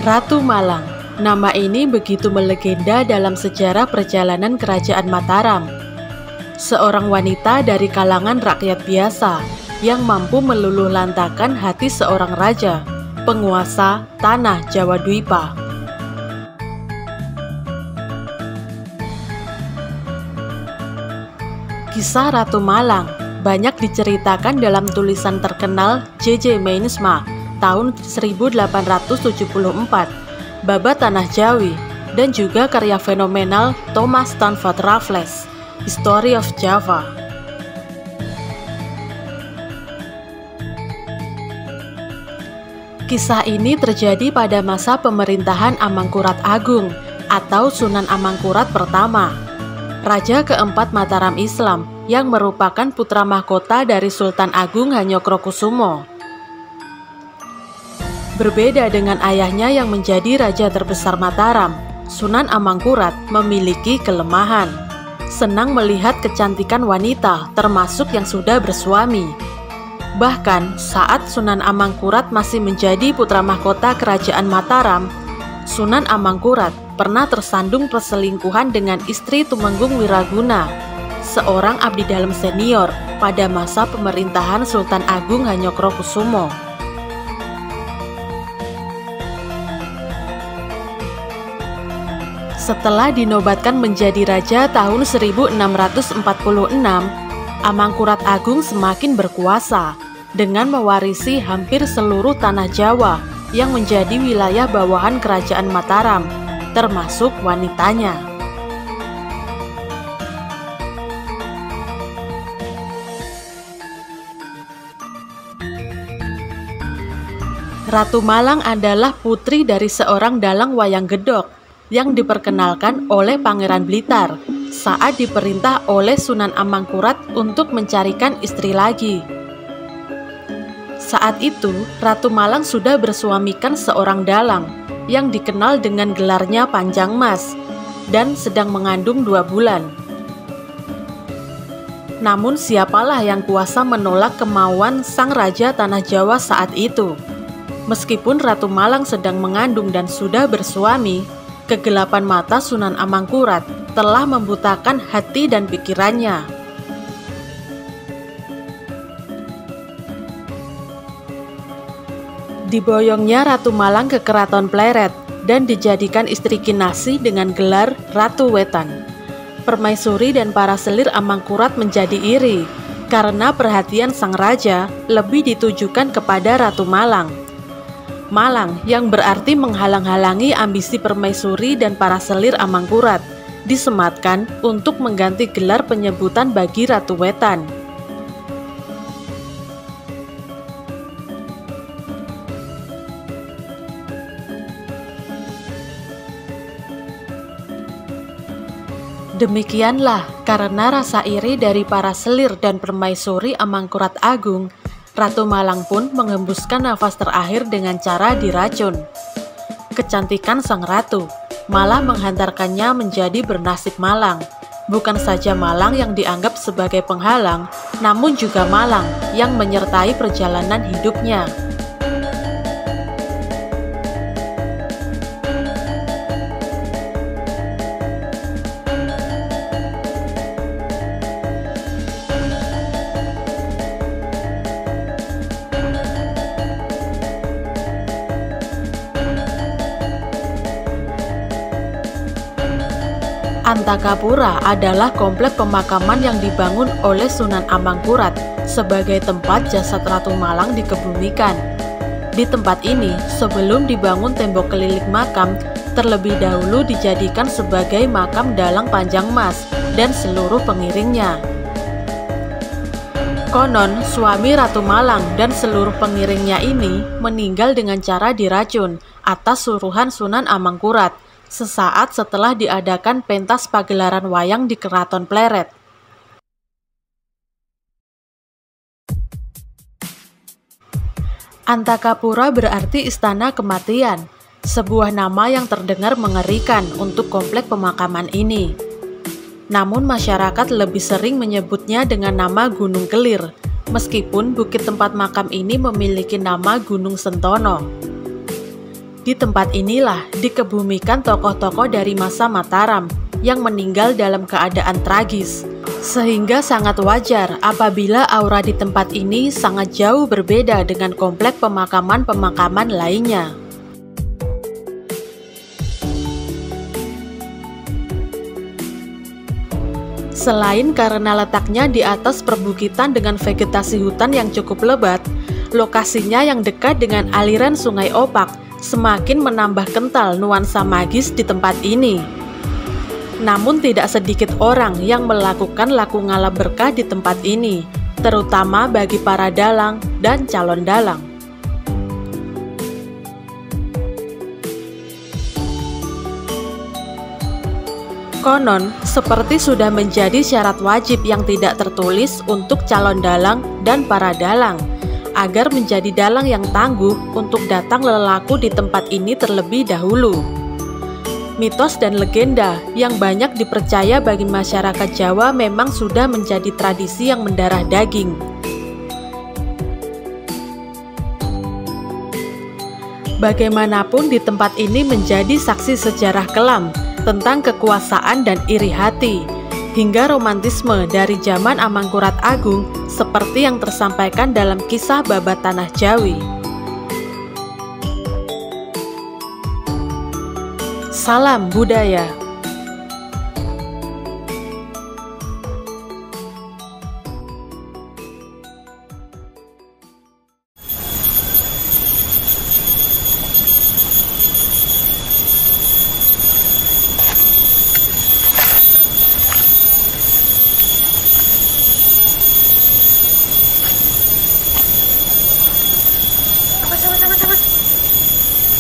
Ratu Malang. Nama ini begitu melegenda dalam sejarah perjalanan Kerajaan Mataram. Seorang wanita dari kalangan rakyat biasa yang mampu meluluhlantakan hati seorang raja, penguasa tanah Jawa Dwipa. Kisah Ratu Malang banyak diceritakan dalam tulisan terkenal J.J. Meinsma tahun 1874, Babat Tanah Jawi, dan juga karya fenomenal Thomas Stanford Raffles, History of Java. Kisah ini terjadi pada masa pemerintahan Amangkurat Agung atau Sunan Amangkurat pertama, Raja keempat Mataram Islam yang merupakan putra mahkota dari Sultan Agung Hanyokrokusumo. Berbeda dengan ayahnya yang menjadi raja terbesar Mataram, Sunan Amangkurat memiliki kelemahan. Senang melihat kecantikan wanita, termasuk yang sudah bersuami. Bahkan saat Sunan Amangkurat masih menjadi putra mahkota Kerajaan Mataram, Sunan Amangkurat pernah tersandung perselingkuhan dengan istri Tumenggung Wiraguna, seorang abdi dalam senior pada masa pemerintahan Sultan Agung Hanyokrokusumo. Setelah dinobatkan menjadi raja tahun 1646, Amangkurat Agung semakin berkuasa dengan mewarisi hampir seluruh tanah Jawa yang menjadi wilayah bawahan Kerajaan Mataram, termasuk wanitanya. Ratu Malang adalah putri dari seorang dalang wayang gedok yang diperkenalkan oleh Pangeran Blitar saat diperintah oleh Sunan Amangkurat untuk mencarikan istri lagi. Saat itu, Ratu Malang sudah bersuamikan seorang dalang yang dikenal dengan gelarnya Panjang Mas dan sedang mengandung 2 bulan. Namun siapalah yang kuasa menolak kemauan sang raja tanah Jawa saat itu? Meskipun Ratu Malang sedang mengandung dan sudah bersuami, kegelapan mata Sunan Amangkurat telah membutakan hati dan pikirannya. Diboyongnya Ratu Malang ke Keraton Pleret dan dijadikan istri kinasih dengan gelar Ratu Wetan. Permaisuri dan para selir Amangkurat menjadi iri karena perhatian sang raja lebih ditujukan kepada Ratu Malang. Malang yang berarti menghalang-halangi ambisi permaisuri dan para selir Amangkurat disematkan untuk mengganti gelar penyebutan bagi Ratu Wetan. Demikianlah karena rasa iri dari para selir dan permaisuri Amangkurat Agung, Ratu Malang pun mengembuskan nafas terakhir dengan cara diracun. Kecantikan sang ratu malah menghantarkannya menjadi bernasib malang. Bukan saja malang yang dianggap sebagai penghalang, namun juga malang yang menyertai perjalanan hidupnya. Antakapura adalah komplek pemakaman yang dibangun oleh Sunan Amangkurat sebagai tempat jasad Ratu Malang dikebumikan. Di tempat ini, sebelum dibangun tembok keliling makam, terlebih dahulu dijadikan sebagai makam dalang Panjang Mas dan seluruh pengiringnya. Konon, suami Ratu Malang dan seluruh pengiringnya ini meninggal dengan cara diracun atas suruhan Sunan Amangkurat sesaat setelah diadakan pentas pagelaran wayang di Keraton Pleret. Antakapura berarti istana kematian, sebuah nama yang terdengar mengerikan untuk komplek pemakaman ini. Namun masyarakat lebih sering menyebutnya dengan nama Gunung Kelir, meskipun bukit tempat makam ini memiliki nama Gunung Sentono. Di tempat inilah dikebumikan tokoh-tokoh dari masa Mataram yang meninggal dalam keadaan tragis, sehingga sangat wajar apabila aura di tempat ini sangat jauh berbeda dengan komplek pemakaman-pemakaman lainnya. Selain karena letaknya di atas perbukitan dengan vegetasi hutan yang cukup lebat, lokasinya yang dekat dengan aliran Sungai Opak semakin menambah kental nuansa magis di tempat ini. Namun tidak sedikit orang yang melakukan laku ngalap berkah di tempat ini, terutama bagi para dalang dan calon dalang. Konon, seperti sudah menjadi syarat wajib yang tidak tertulis untuk calon dalang dan para dalang, agar menjadi dalang yang tangguh untuk datang lelaku di tempat ini terlebih dahulu. Mitos dan legenda yang banyak dipercaya bagi masyarakat Jawa memang sudah menjadi tradisi yang mendarah daging. Bagaimanapun di tempat ini menjadi saksi sejarah kelam tentang kekuasaan dan iri hati, hingga romantisme dari zaman Amangkurat Agung seperti yang tersampaikan dalam kisah Babat Tanah Jawi. Salam budaya.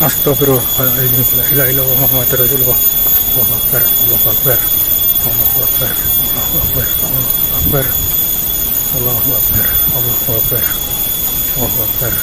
Astagfirullahaladzim, la ilaha illallah Muhammadur Rasulullah. Allahu Akbar, Allahu Akbar, Allahu Akbar, Allahu Akbar, Allahu Akbar, Allahu Akbar, Allahu Akbar, Allahu Akbar.